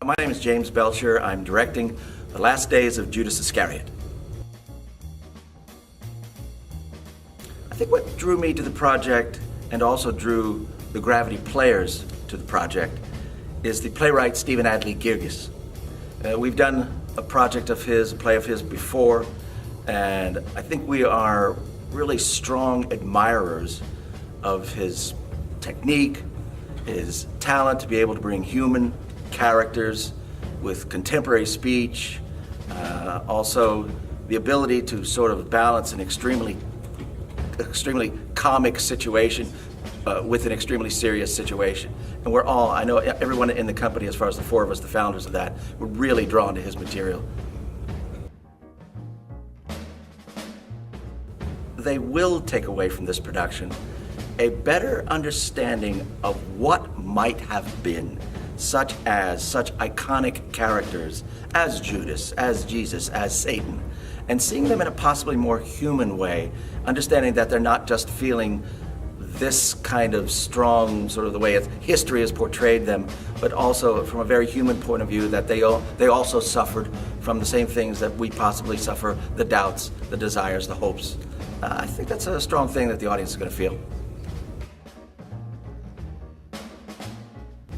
My name is James Belcher. I'm directing The Last Days of Judas Iscariot. I think what drew me to the project and also drew the Gravity players to the project is the playwright Stephen Adly Girgis. We've done a project of his, a play of his before, and I think we are really strong admirers of his technique, his talent to be able to bring human characters with contemporary speech, also the ability to sort of balance an extremely comic situation with an extremely serious situation. And we're all, I know everyone in the company, as far as the four of us, the founders of that, we're really drawn to his material. They will take away from this production a better understanding of what might have been, such iconic characters as Judas, as Jesus, as Satan, and seeing them in a possibly more human way, understanding that they're not just feeling this kind of strong, sort of the way history has portrayed them, but also from a very human point of view, that they also suffered from the same things that we possibly suffer, the doubts, the desires, the hopes. I think that's a strong thing that the audience is going to feel.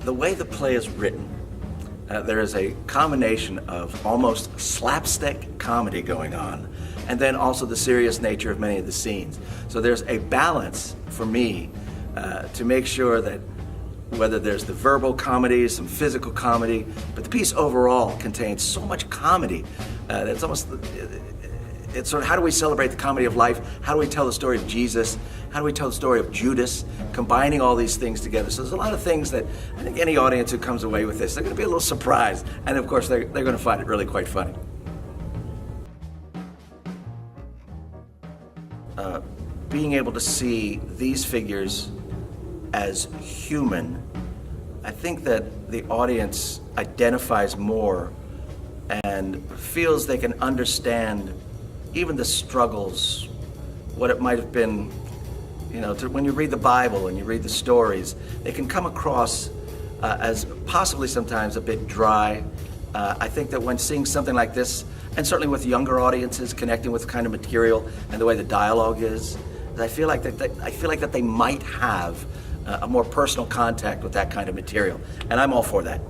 The way the play is written, there is a combination of almost slapstick comedy going on, and then also the serious nature of many of the scenes. So there's a balance for me to make sure that whether there's the verbal comedy, some physical comedy, but the piece overall contains so much comedy that it's sort of, how do we celebrate the comedy of life? How do we tell the story of Jesus? How do we tell the story of Judas? Combining all these things together. So there's a lot of things that I think any audience who comes away with this, they're going to be a little surprised. And of course, they're going to find it really quite funny. Being able to see these figures as human, I think that the audience identifies more and feels they can understand even the struggles, what it might have been, when you read the Bible and you read the stories, they can come across as possibly sometimes a bit dry. I think that when seeing something like this, and certainly with younger audiences connecting with the kind of material and the way the dialogue is, I feel like that they might have a more personal contact with that kind of material, and I'm all for that.